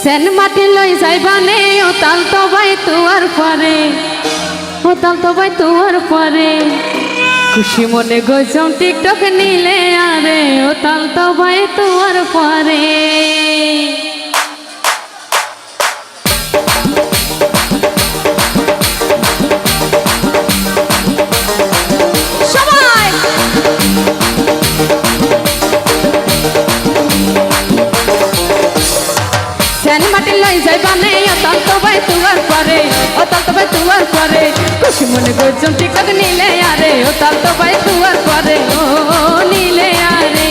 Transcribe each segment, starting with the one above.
সেন মাটি লই যাইবানে ও তাল তো ভাই তোয়ার পরে, ও তাল তো ভাই তোয়ার পরে খুশি মনে গইছম টিকটক নিলে আরে ও তাল তো ভাই তোয়ার পরে। খুশি মনে গর্জন টিকটক নিলে আরে ও তাল তো ভাই তুয়ার পরে, ও নিলে আরে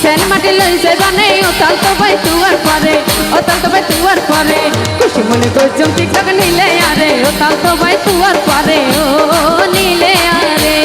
সেন মাটি লই যাইবানে ও তাল তো ভাই তুয়ার পরে, ও তাল তো ভাই তুয়ার পরে খুশি মনে গর্জন টিকটক নিলে আরে ও তাল তো ভাই তুয়ার পরে, ও নিলে আরে।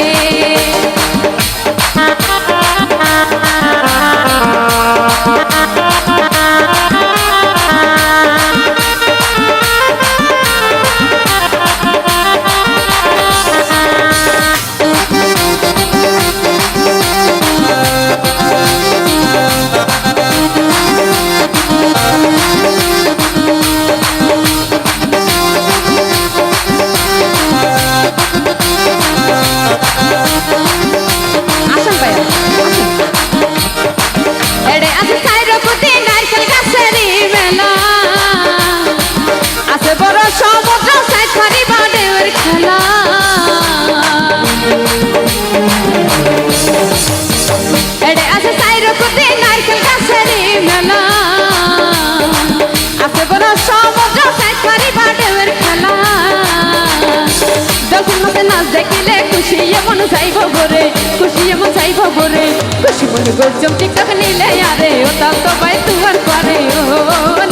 দেখিলে খুশি এমন যাইব গোরে, খুশি এমন যাইব গোরে খুশি মনে গর্জন টিকটক নিলে আরে ও তাল তো ভাই তুয়ার পরে, ও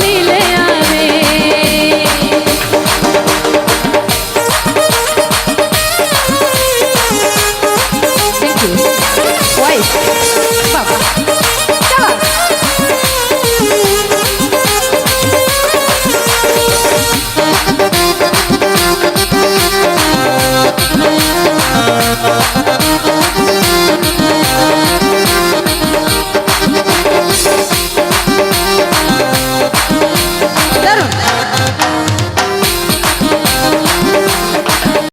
নিলে আরে। Thank you. Why?